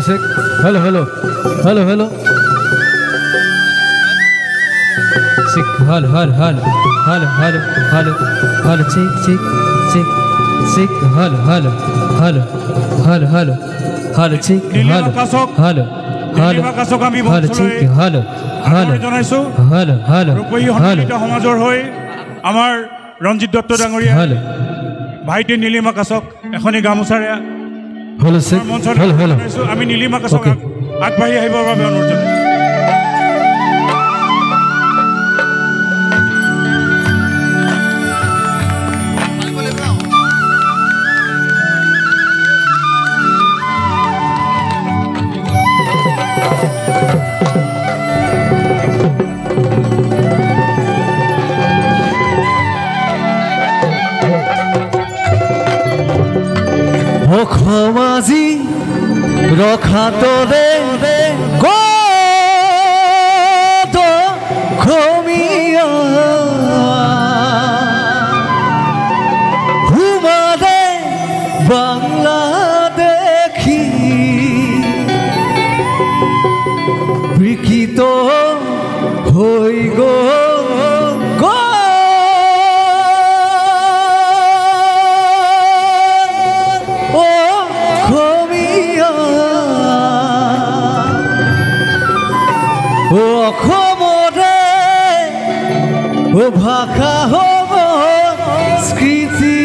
check. Hello, hello. Hello, hello. Check. Hello, hello, hello. Hello, hello, hello. Hello, check, check, check. Check. Hello, hello, hello. Hello, hello. Hello, check. Hello, hello. Hello, hello, check. Hello, hello. Hello, hello. Hello. সমাজৰ হৈ আমাৰ ৰঞ্জিত দত্ত ডাঙৰীয়া Hello. ভাইটি নীলিমা কাছক এখনি গামোচাৰে Hello, check. Hello, hello. আমি নীলিমা কাছক আগবাঢ়ি আহিবৰ বাবে অনুৰোধ জনাইছোঁ সমাজি ৰখাতৰে গদ খমিয়া হুমাৰে বাংলাদেশী বিকৃত হৈ গ'ল অসমৰে ভাষা হ'ব স্কৃতি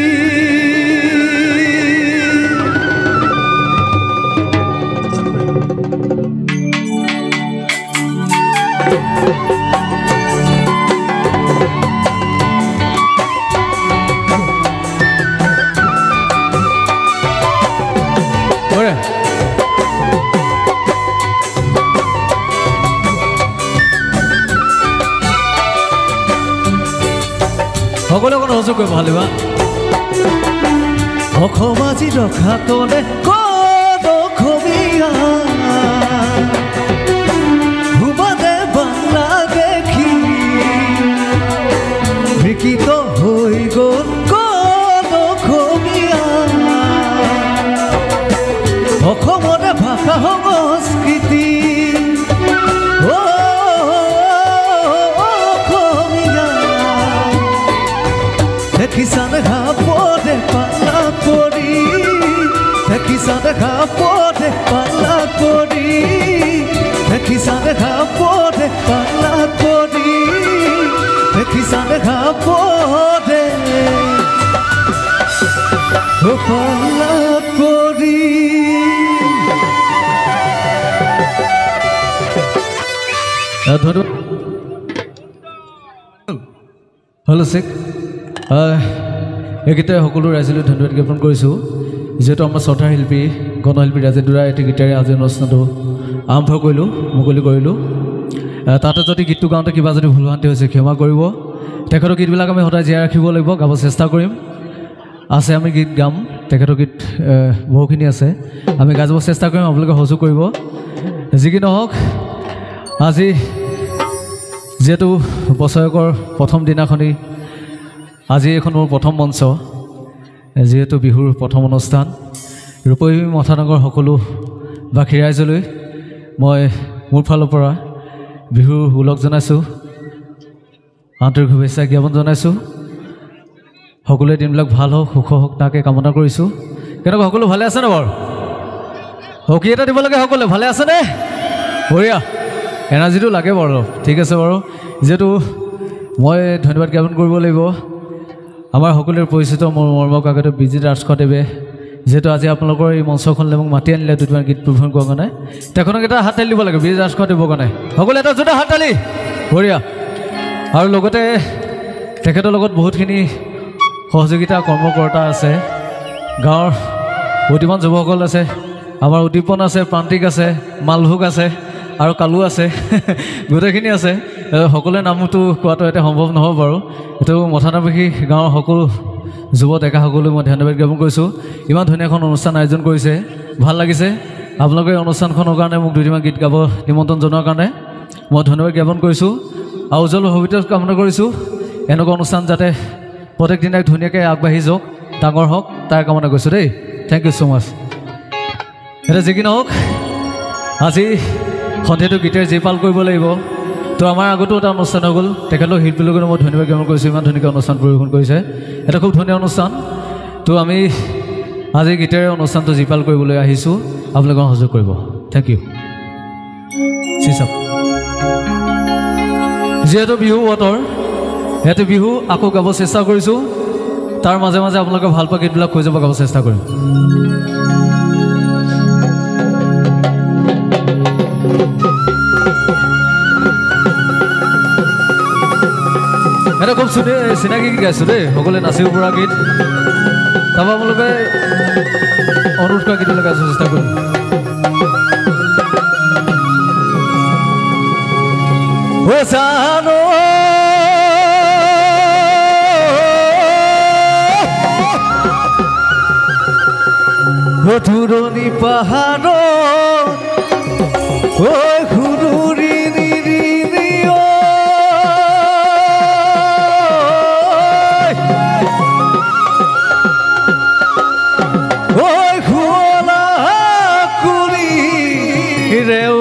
সকলো কোনো সহযোগ কৰিব ভাল বা অসমাজি ৰখাতলে কত অসমীয়া হুমাৰে বাংলাদেশী বিকৃত হৈ গ'ল কত অসমীয়া অসমৰে ভাষা সংস্কৃতি দেখিছানে খাপতে পালা কৰি দেখিছানে খাপতে পালা কৰি দেখিছানে খাপতে পালা কৰি দেখিছানে খাপতে পালা কৰি হেল্ল' চেক এইকেইটাই সকলো ৰাইজলৈ ধন্যবাদ জ্ঞাপন কৰিছোঁ যিহেতু আমাৰ শ্ৰদ্ধাৰ শিল্পী গণশিল্পী ৰাজেশ দুৰা এটি গীতেৰে আজি অনুষ্ঠানটো আৰম্ভ কৰিলোঁ মুকলি কৰিলোঁ তাতে যদি গীতটো গাওঁতে কিবা যদি ভুল ভ্ৰান্তি হৈছে ক্ষমা কৰিব তেখেতৰ গীতবিলাক আমি সদায় জীয়াই ৰাখিব লাগিব গাব চেষ্টা কৰিম আছে আমি গীত গাম তেখেতৰ গীত বহুখিনি আছে আমি গাব চেষ্টা কৰিম আপোনালোকে সহযোগ কৰিব যি কি নহওক আজি যিহেতু বছৰেকৰ প্ৰথম দিনাখনি আজি এখন মোৰ প্ৰথম মঞ্চ যিহেতু বিহুৰ প্ৰথম অনুষ্ঠান ৰূপহী মথানগৰ সকলো বাকী ৰাইজলৈ মই মোৰ ফালৰ পৰা বিহুৰ ওলগ জনাইছোঁ আন্তৰিক শুভেচ্ছা জ্ঞাপন জনাইছোঁ সকলোৱে দিনবিলাক ভাল হওক সুখ হওক তাকে কামনা কৰিছোঁ কেনেকুৱা সকলো ভালে আছেনে বাৰু হকী এটা দিব লাগে সকলোৱে ভালে আছেনে বঢ়িয়া এনাৰ্জিটো লাগে বাৰু ঠিক আছে বাৰু যিহেতু মই ধন্যবাদ জ্ঞাপন কৰিব লাগিব আমাৰ সকলোৰে পৰিচিত মোৰ মৰমৰ কাকতে বিজিত ৰাজখোৱাদেৱে যেহেতু আজি আপোনালোকৰ এই মঞ্চখনলৈ মোক মাতি আনিলে দুটামান গীত পৰিৱেশন কৰাৰ কাৰণে তেখেতক এটা হাত তালি দিব লাগে বিজিত ৰাজখোৱাদেৱৰ কাৰণে সকলোৱে এটা জোৰদাৰ হাত তালি বঢ়িয়া আৰু লগতে তেখেতৰ লগত বহুতখিনি সহযোগিতা কৰ্মকৰ্তা আছে গাঁৱৰ বুদ্ধিমান যুৱকসকল আছে আমাৰ উদ্দীপন আছে প্ৰান্তিক আছে মালভোগ আছে আৰু কালু আছে গোটেইখিনি আছে সকলোৰে নামটো কোৱাটো এতিয়া সম্ভৱ নহ'ব বাৰু এইটো মথানাবাসী গাঁৱৰ সকলো যুৱ ডেকাসকললৈ মই ধন্যবাদ জ্ঞাপন কৰিছোঁ ইমান ধুনীয়া এখন অনুষ্ঠান আয়োজন কৰিছে ভাল লাগিছে আপোনালোকে এই অনুষ্ঠানখনৰ কাৰণে মোক দুদিনমান গীত গাব নিমন্ত্ৰণ জনোৱাৰ কাৰণে মই ধন্যবাদ জ্ঞাপন কৰিছোঁ আৰু উজ্জ্বল ভৱিষ্যত কামনা কৰিছোঁ এনেকুৱা অনুষ্ঠান যাতে প্ৰত্যেক দিনাই ধুনীয়াকৈ আগবাঢ়ি যাওক ডাঙৰ হওক তাৰ কামনা কৰিছোঁ দেই থেংক ইউ ছ' মাছ এতিয়া যি কি নহওক আজি সন্ধিয়াটো গীতেৰে জীপাল কৰিব লাগিব তো আমাৰ আগতো এটা অনুষ্ঠান হৈ গ'ল তেখেতক শিল্পীলোকে মই ধন্যবাদ জ্ঞাপন কৰিছোঁ ইমান ধুনীয়াকৈ অনুষ্ঠান পৰিৱেশন কৰিছে এটা খুব ধুনীয়া অনুষ্ঠান তো আমি আজি গীতেৰে অনুষ্ঠানটো জীপাল কৰিবলৈ আহিছোঁ আপোনালোকে সহযোগ কৰিব থেংক ইউ চিচাপ যিহেতু বিহু বতৰ ইয়াতে বিহু আকৌ গাব চেষ্টা কৰিছোঁ তাৰ মাজে মাজে আপোনালোকে ভাল পোৱা গীতবিলাক কৈ যাব গাব চেষ্টা কৰিম এটা খুব চিনাকি গীত গাইছোঁ দেই সকলোৱে নাচিব পৰা গীত তাৰপৰা আপোনালোকে অনুৰোধ কৰা গীতবিলাক গাব চেষ্টা কৰিম জানো ধুৰণি পাহাৰ ঘূৰি ঘোলা কৰি ৰেও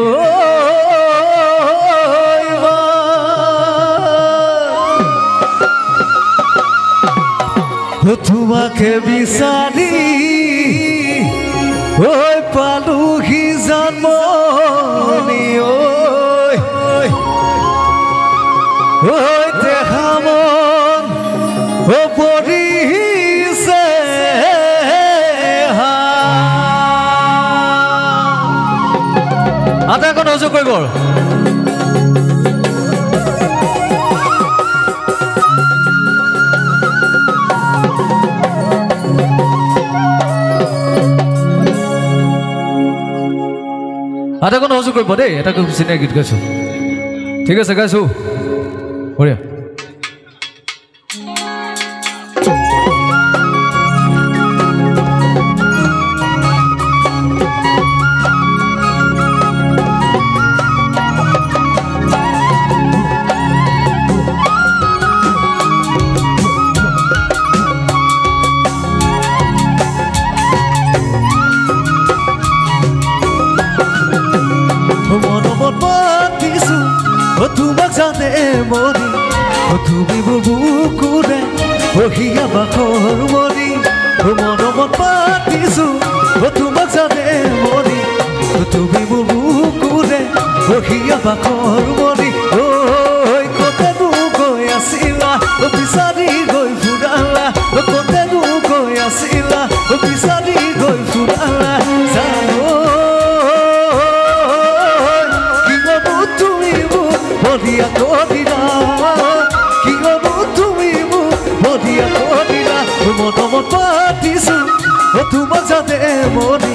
তোমাকে বিচাৰি ঐ পালোহি জন্মনি ঐ দেহা মন পৰিছে আটাইখন সহযোগ কৰিব আটাইখন সহযোগ কৰিব দেই এটা খুব চিনাকি গীত গাইছোঁ ঠিক আছে গাইছোঁ বঢ়িয়া তোমাক জানে মনি তুমি মোৰ বুকুৰে বহিয়া বাখৰ মনি মনত পাতিছোঁ তোমাক জানে মনি তুমি মোৰ বুকুৰে বহিয়া বাখৰ মনি ঐ কতেনো গৈ আছিলা বিচাৰি গৈ ফুৰালা কতেনো গৈ আছিলা বিচাৰি গৈ ফুৰালা জানো বলিয়া কৰিলা কিয়নো তুমি মোক বলিয়া কৰিলা মনত পাতিছোঁ তোমাক জানে মনি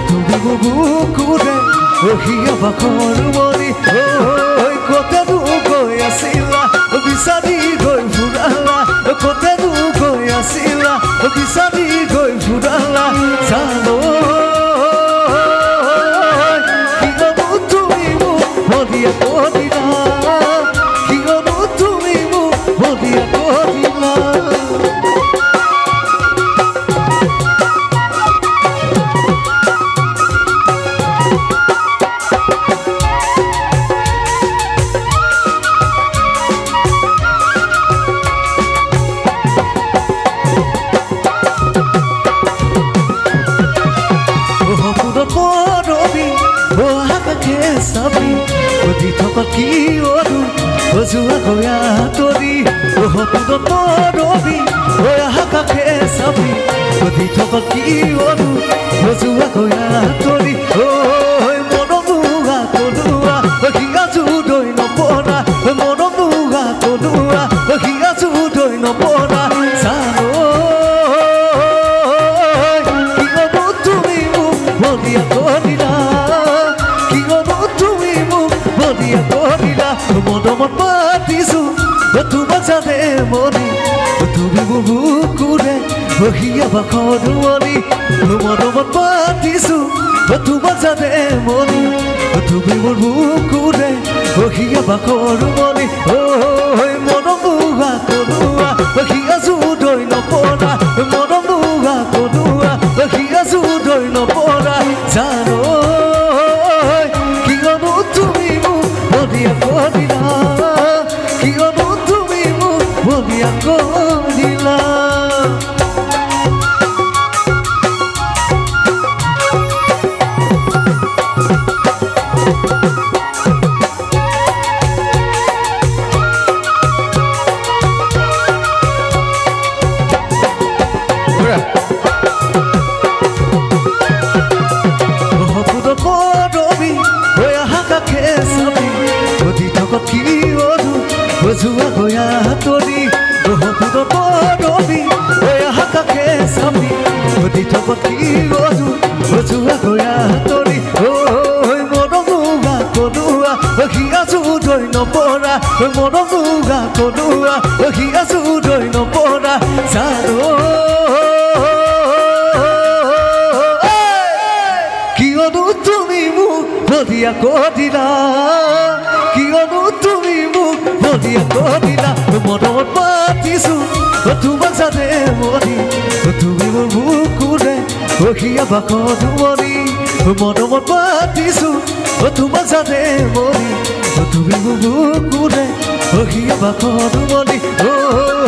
তুমি মোৰ বুকুৰে বহিয়া বাখৰ মনি ঐ কতেনো গৈ আছিলা বিচাৰি গৈ ফুৰালা কতেনো গৈ আছিলা বিচাৰি গৈ ফুৰালা জানো কিয়নো তুমি মোক বলিয়া কৰিলা কি অৰু যোৱা গয়া তৰি সপোনত ৰবি আকাশে চাবি সুধি থকা কি অৰু যোৱা গয়া তৰি মনোৱা তনুৱা হিয়া জুদৈ নপৰা মনোৱা তনুৱা হিয়া জুদৈ নপৰা জানো কিয়নো তুমি মোক বলিয়া কৰিলা কিয়নো তুমি মোক বলিয়া কৰিলা মনত পাতিছোঁ তোমাক জানে মনি তুমি মোৰ বুকুৰে বহিয়া বাখৰ মনি মনত পাতিছোঁ তোমাক জানে মনি তুমি মোৰ বুকুৰে বহিয়া বাখৰ মনি মনোৱা তনুৱা হিয়া জুদৈ নপৰা মনোৱা তনুৱা হিয়া জুদৈ নপৰা জানো বলিয়া কৰিলা Bozua goya tori, bohopudo porobi, goya hakake sami. Odi topaki odu, bozua goya tori. Oi monomuga konua, ohiazu doi no pora. Oi monomuga konua, ohiazu doi no pora. Saro. Kionu tumi mu, bodia kodina. Kionu tumi mu. Bodiya kodila, motor patisu, tumak sade mori, tumi mukure, ohiya bakodu mori, motor patisu, tumak sade mori, tumi mukure, ohiya bakodu mori,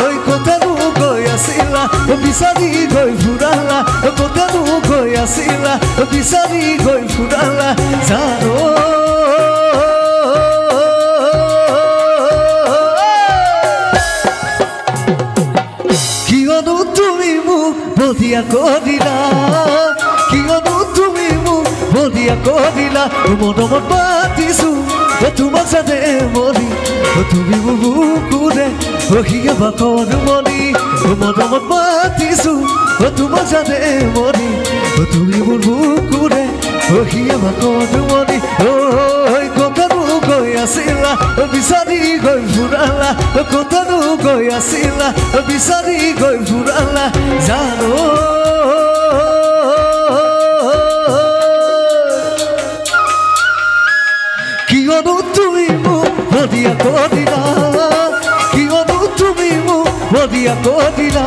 oi kotanu goya sila, bisani goy furala, kotanu goya sila, bisani goy furala, zaro. Bodiya kodila, kionu tumi mu, bodiya kodila, monomo patisu, tumak sade mori, tumi mukure, ohiya bakodu mori, monomo patisu, tumak sade mori, tumi mukure, ohiya bakodu mori, oi kotanu goya sila, bisani goy furala, kotanu goya sila, bisani goy furala, zaro. Kionu tumi mu, bodiya kodila, kionu tumi mu, bodiya kodila,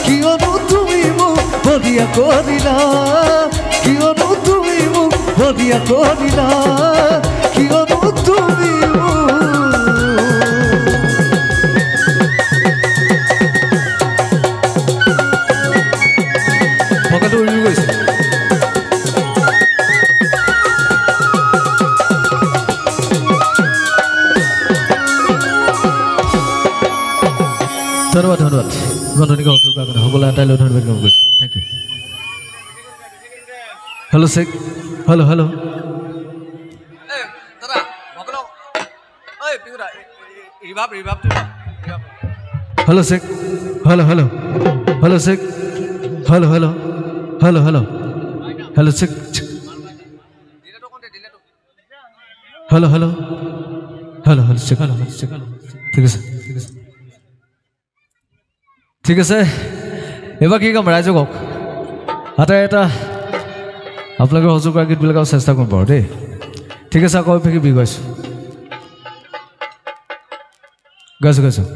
kionu tumi mu, bodiya kodila, kionu tumi mu, bodiya kodila, kionu tumi mu. Pokoknya dulu guys. ধন্যবাদ ইমান ধুনীয়াকৈ অংশগ্ৰহণ কৰাৰ কাৰণে সকলোৱে এটাই লৈ ধন্যবাদ জ্ঞাপন কৰিছোঁ thank you hello' check hello' hello' hello' check hello' hello' hello' check hello' hello' hello' hello' hello' check hello' hello' hello' hello' check hello' hello' check ঠিক আছে ঠিক আছে ঠিক আছে এবাৰ কি কাম ৰাইজক কওক আটাই এটা আপোনালোকে সহযোগ কৰা গীতবিলাক চেষ্টা কৰিম বাৰু দেই ঠিক আছে আকৌ এফাকি বি গাইছোঁ গাইছোঁ গাইছোঁ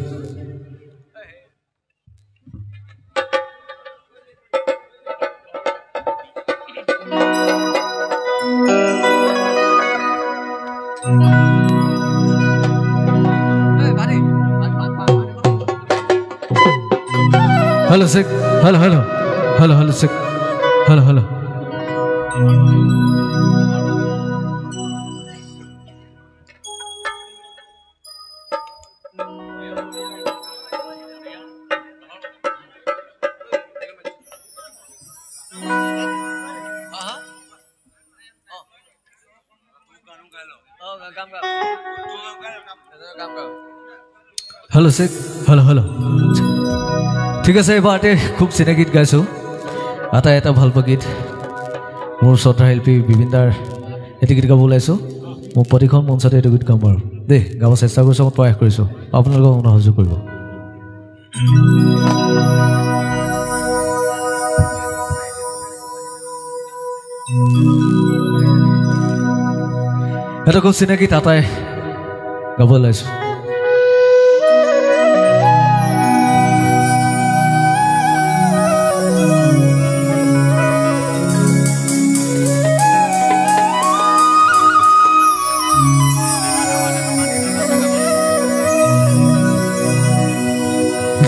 Hello, sick. Hello, hello. Hello, hello, sick. Hello, hello. Hello, sick. Hello, hello. ঠিক আছে এবাৰতে খুব চিনা গীত গাইছোঁ এটা ভাল পোৱা গীত মোৰ শ্ৰদ্ধা শিল্পী বিবিনদাৰ এটি গীত গাব ওলাইছোঁ মোৰ প্ৰতিখন মঞ্চতে এইটো গীত গাম বাৰু দেই গাব চেষ্টা কৰিছোঁ মই প্ৰয়াস কৰিছোঁ আপোনালোকক মন সহযোগ কৰিব এটা খুব চিনা গীত এটাই গাব ওলাইছোঁ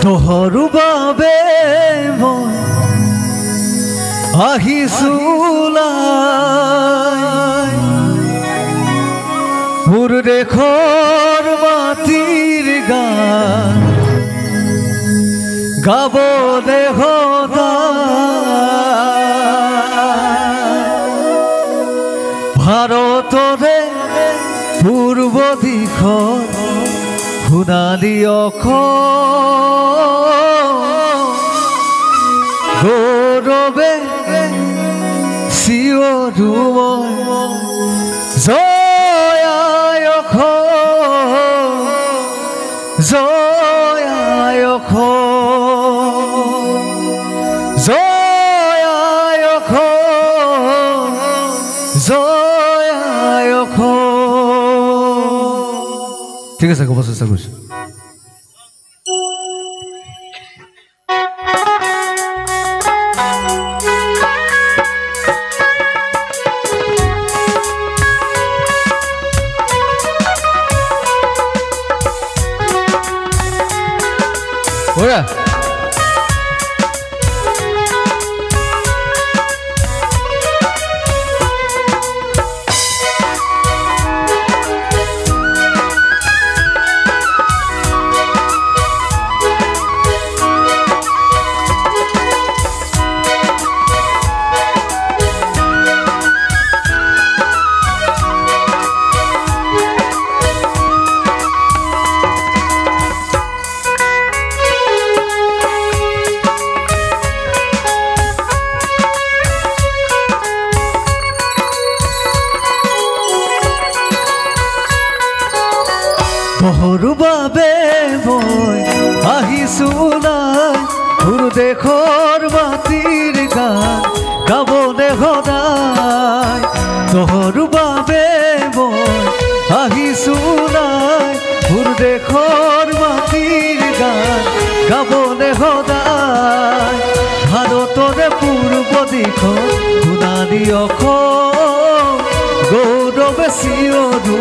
তোহৰ বাবে মই আহিছোঁ মোৰ দেশৰ মাটিৰ গান গাব ভাৰতৰে পূৰ্ব দিশত সোণালী গৌৰৱে চিঞৰো জয় আই অসম জয় আই অসম জয় আই অসম জয় আই অসম। ঠিক আছে, ক'ব চেষ্টা কৰিছোঁ। Ora. তোহৰ বাবে মই আহিছোঁ মোৰ দেশৰ মাটিৰ গান গাবনে সদায়। তোহৰ বাবে মই আহিছোঁ মোৰ দেশৰ মাটিৰ গান গাবনে সদায়। ভাৰতৰে পূৰ্ব দিশত সোণালী অসম গৌৰৱে চিঞৰো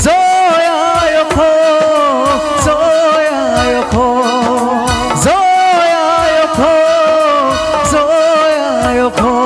জয় আই অসম জয় আই অসম জয় আই অসম জয় আই অসম।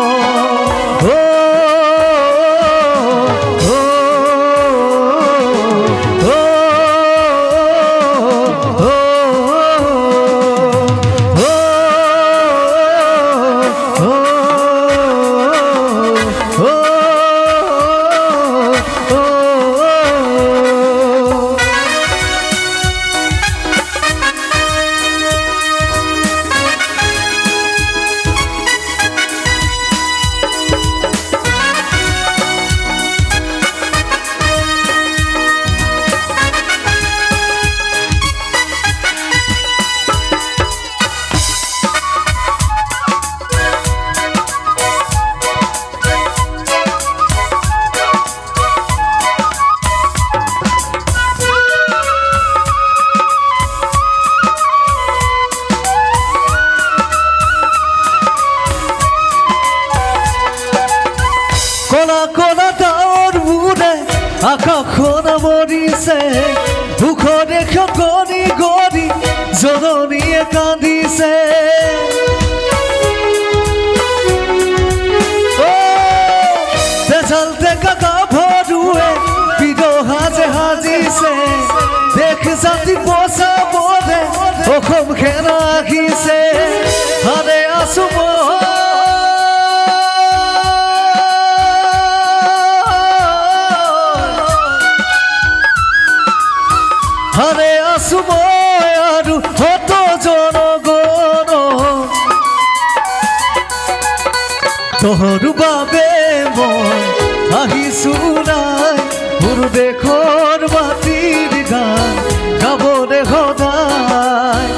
কলা কলা ডাৱৰ বোৰে আকাশখন মৰিছে দুখ দেখ গণি গণি জননীয়ে কান্দিছে। তেজাল টেকা গাভৰুৱে বিদহা যে সাজিছে দেশ জাতি বচাবলে অসম সেনা আহিছে হাৰে আছো হাৰে আছো মই আৰু হত জনগণ তোহৰ বাবে মই আহিছোঁ মোৰ দেশৰ মাটিৰ গান গাবনে সদায়।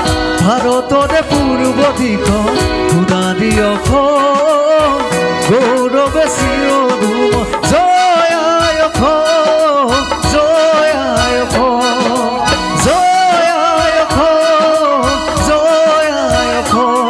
ভাৰতৰে পূৰ্ব দিশত সোণালী অসম গৌৰৱে চিঞৰো জয় আই অসম জয় আই অসম জয় আই অসম জয় আই অসম।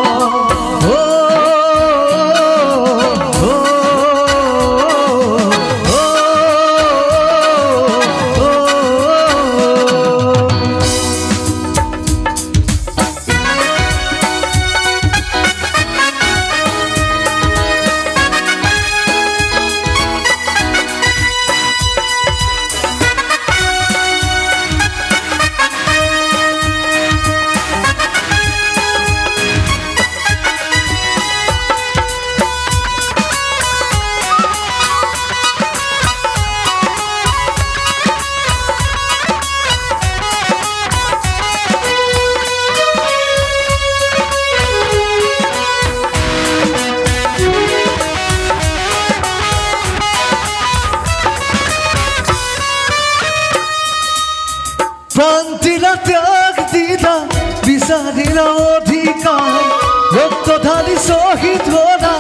ৰহিলা অধিকাৰ ৰক্ত ঢালি শ্বহীদ হোৱা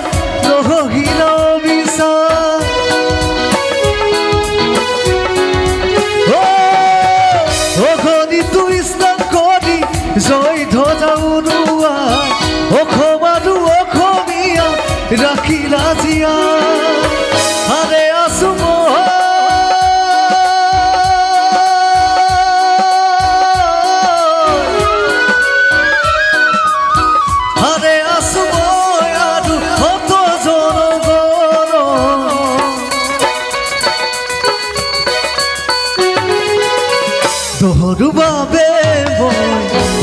ৰহিলা অবিচাৰ অগণিত স্নান কৰি জয় ধ্বজা উৰুৱাই অসম আৰু অসমীয়া ৰাখিলা জীয়াই আৰে আছো তোৰ বাবে মই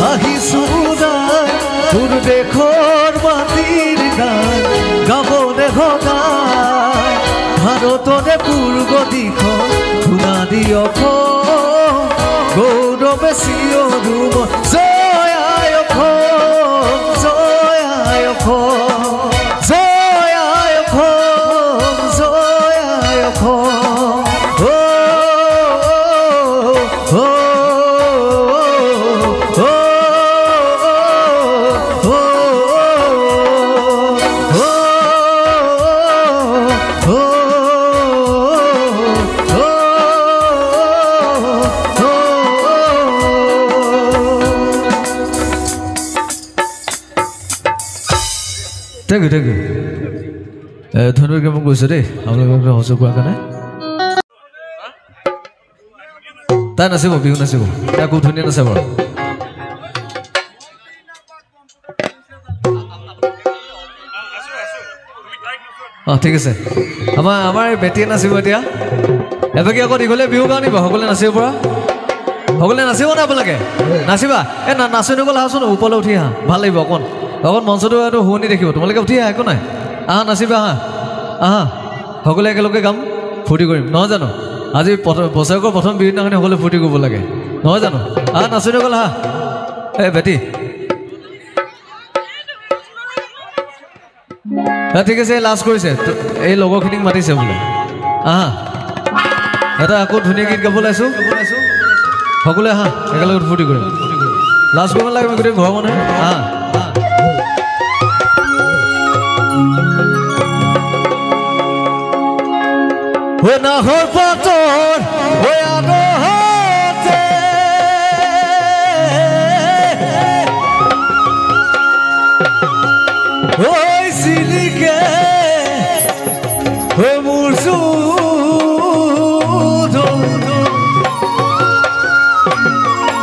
আহিছোঁ নাই তোৰ দেশৰ মাটিৰ গান গাবলে সদায় ভাৰতৰে পূৰ্ব দিশত সোণালী অসম গৌৰৱে চিঞৰো জয় আই অসম জয় আই অসম জয় আই অসম জয় আই Assam Thank you, thank you. ধন্যবাদ মই কৈছোঁ দেই আপোনালোকে সহযোগ কৰাৰ কাৰণে তাই নাচিব বিহু নাচিব তাই খুব ধুনীয়া নাচে বাৰু অঁ ঠিক আছে আমাৰ বেটিয়ে নাচিব এতিয়া এবাকি আকৌ দীঘলীয়া বিহু গাওঁ নিব সকলোৱে নাচিব পৰা সকলোৱে নাচিব নে আপোনালোকে নাচিবা এই নাচি নগ'লে আহাচোন ওপৰলৈ উঠি আহা ভাল লাগিব অকণ মঞ্চটো এইটো শুৱনি দেখিব তোমালোকে উঠি আহা একো নাই আহা নাচিবা আহা আহা সকলোৱে একেলগে গাম ফূৰ্তি কৰিম নহয় জানো আজি বছৰেকৰ প্ৰথম বিহুৰ দিনাখনি সকলোৱে ফূৰ্তি কৰিব লাগে নহয় জানো আহা নাচি নগ'ল আহা এই বেটি ঠিক আছে লাজ কৰিছে এই লগৰখিনিক মাতিছে বোলে আহা এটা আকৌ ধুনীয়া গীত গাবলৈ আছোঁ সকলোৱে আহা একেলগে ফূৰ্তি কৰিম লাজ কৰিব নালাগে গোটেই ঘৰৰ মানুহে আহা নাহৰ পাতৰ চিলিকে মোৰ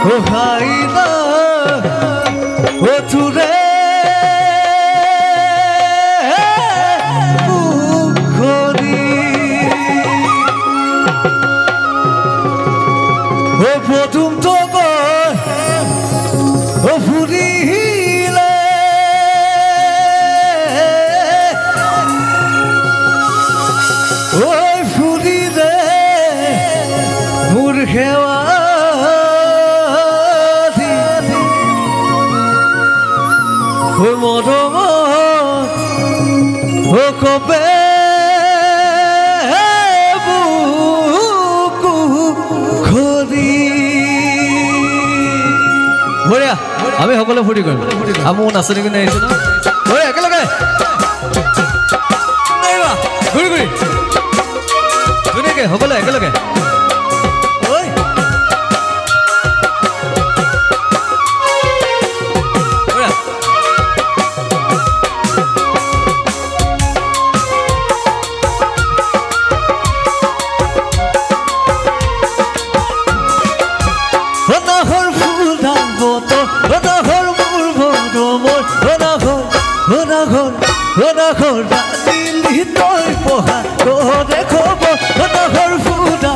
চুহাইলা তোৰে পদুম তগৰ ফুৰিলে ফুৰিলে মোৰ সেৱা মৰমত কবে বঢ়িয়া আমি সকলোৱে ফূৰ্তি কৰিম আৰু মোৰ নাচনি কিনে আহিছোঁ ন বঢ়িয়া একেলগে ঘূৰি ঘূৰি ধুনীয়াকৈ সকলোৱে একেলগে দিল্লী তই পঢ়া ঘৰে খবৰ ফুটা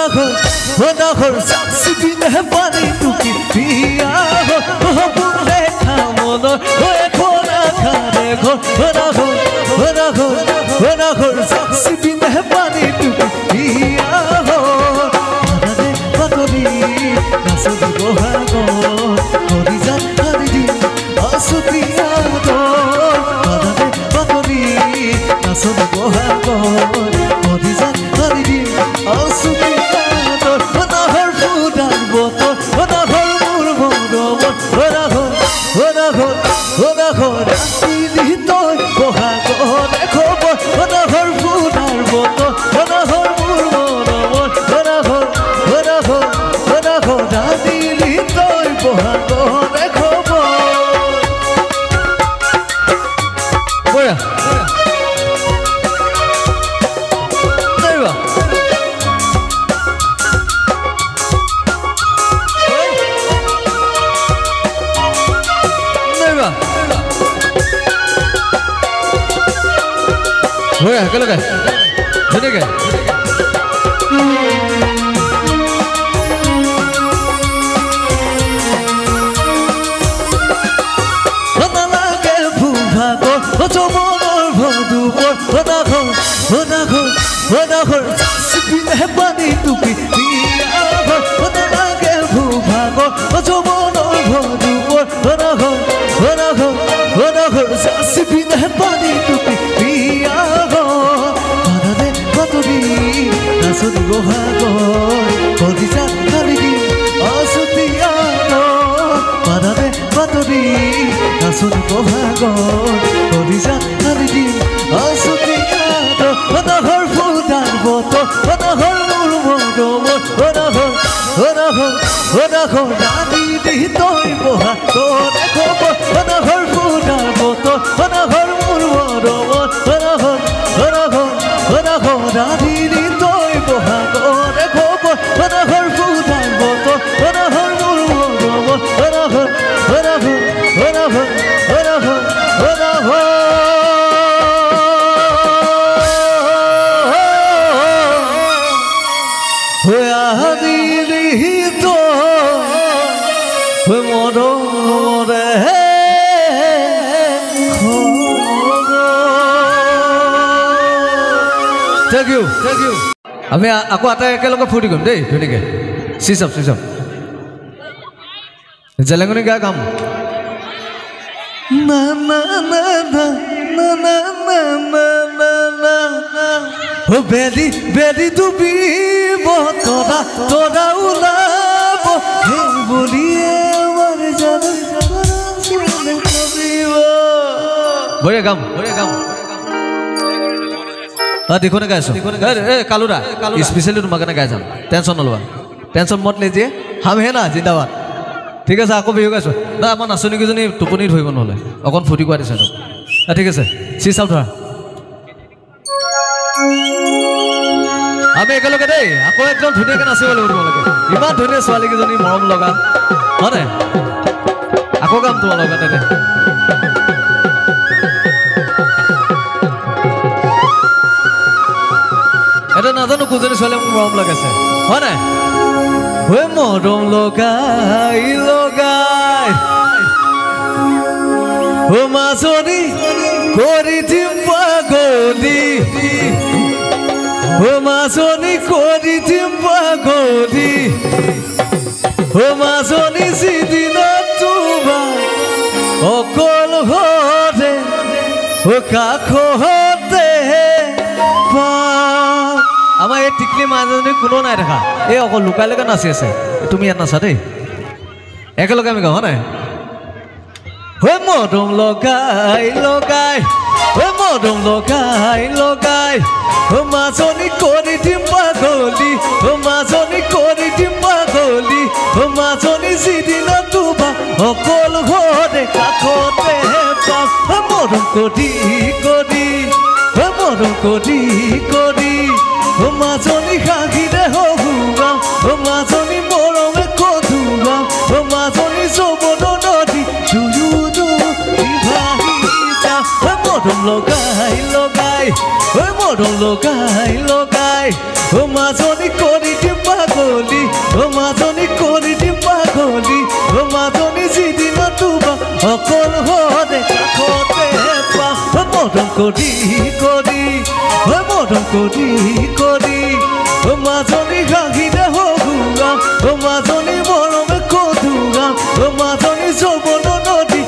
ঘৰ চিপিনে পানী টুকি বিয়া বুঢ়ে খামল এখন আখাৰে ঘৰ চিপিনে পানী টুকি বিয়া বাতৰি নাচত বহাগত কৰি যাত হাৰি দি আছুতীয়া বাতৰি নাচত বহাগত কৰি যাত হাৰি দি আছুতীয়া একেলগে ধুনীয়াকে নালাগে ভূভাগ যমনৰ ভদুপৰ চিপিনে পানী টুকি নালাগে ভূভাগ যমনৰ ভদুপৰ চিপিনে পানী টুকি নাচত বহাগত কৰি যাত হাৰি দি আছুতীয়া পাদাতে বাতৰি নাচত বহাগত কৰি যাত হাৰি দি আছুতীয়া ঘৰ ফুটাৰ বতৰ মোৰ মৰম ৰাতি দি তই বহাগত ঘৰ ফুটাৰ বতৰ ঘৰ মোৰ মৰম ৰাতি দি তই বহাগত ঘৰ ফুটাৰ বতৰ মোৰ Thank you. আমি আকৌ আটাই একেলগে ফূৰ্তি কৰিম দেই ধুনীয়াকে চিচাপ জেলেঙনি গা গাম বেলি ডুবিব তৰা ওলাব সেই বুলিয়ে আমাৰ জানো বঢ়িয়া গাম देखो गाइस कालूरा स्पेशली तुम्हारे गाय जाम टेंशन नलवा टेंशन मत लीजिए हम है ना जिंदाबाद ठीक है आको बिहु गाइस ना आम नाचनीकेजनी टोपनी धरब नहले अकन फूर्ति कर दिसे ठीक है चिज चाप धरा আমি একেলগে দেই আকৌ একদম ধুনীয়াকৈ নাচিব লাগিব তোমালোকে ইমান ধুনীয়া ছোৱালীকেইজনী মৰম লগা হয় নাই আকৌ গাম তোমালোকৰ তাতে এটা নাজানো কোজনী ছোৱালী মোক মৰম লগাইছে হয় নাই মৰম লগাই মাজনী কৰি দিম পাগলী মাজনী কৰি দিম পাগলী মাজনী যিদিনত তোমাৰ অকল হতে কাষতে আমাৰ এই টিকলি মাজনী কোনো নাই দেখা এই অকল লুকাই লুকাই নাচি আছে তুমি ইয়াত নাচা দেই একেলগে আমি গাওঁ হয় নাই মৰম লগাই মৰম লগাই মাজনী কৰি দিম পাগলী মাজনী কৰি দিম পাগলী মাজনী যিদিনত তোমাৰ অকল ঘৰতে কাষতে পাম মৰম কৰি মাজনী সাগিৰে হহুৱাম মাজনী মৰমে কধুৱাম মাজনী চবন নদী দুয়ো ভাহি যাম মৰম লগাই লগাই ঐ মৰম লগাই লগাই ও মাজনী কৰি দিম পাগলী ও মাজনী কৰি দিম পাগলী ও মাজনী যিদিনা তোমাৰ অকল হৰে কাষতে পাম মৰম কৰি কৰি ঐ মৰম কৰি কৰি ও মাজনী হাঁহিৰে হহুৰাম ও মাজনী মৰমে কধুৰাম ও মাজনী যৌৱন নদী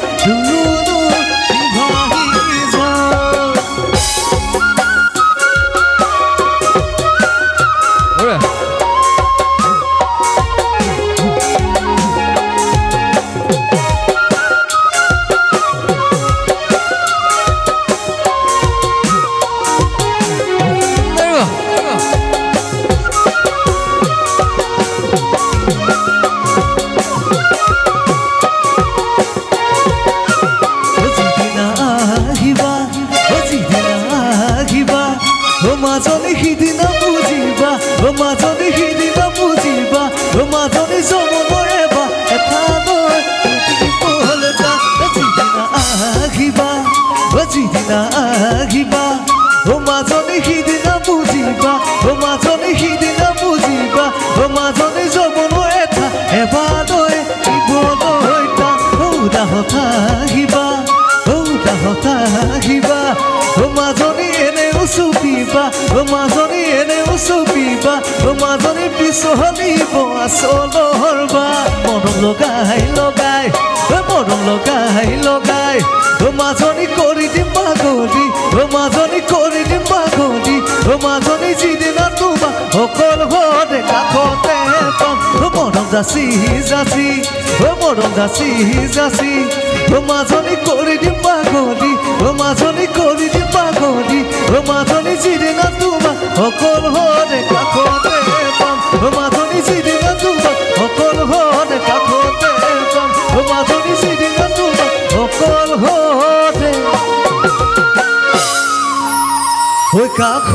মাজনী সিদিনা বুজিবা ও মাজনী সিদিনা বুজিবা ও মাজনী যৌৱনৰ এবাৰ এঠালৈ পলতা যিদিনা আহিবা ও যিদিনা আহিবা ও মাজনী সিদিনা বুজিবা ও মাজনী সিদিনা বুজিবা ও মাজনী যৌৱনৰ এটা এবাৰলৈ দিবলৈ টান উদাহত আহিবা উদাহত আহিবা ও মাজনী এনেও চুপিবা ও মাজনী এনেও চুপিবা ও মাজনী পিছলিব আচলৰ বা মৰম লগাই লগাই ও মৰম লগাই লগাই ও মাজনী কৰি দিম পাগলী ও মাজনী কৰি দিম পাগলী ও মাজনী যিদিনা তোমাৰ অকল হৰে কাষতে পাম ও মৰম যাচি যাচি ও মৰম যাচি যাচি ও মাজনী কৰি দিম পাগলী ও মাজনী কৰি দিম পাগলী ও মাজনী যিদিনা তোমাৰ অকল হৰে কাষতে পাম ও মাজনী যিদিনা তোমাৰ অকল হৰে কাষতে পাম ও মাজনী যিদিনা তোমাৰ অকল হৰে কাষ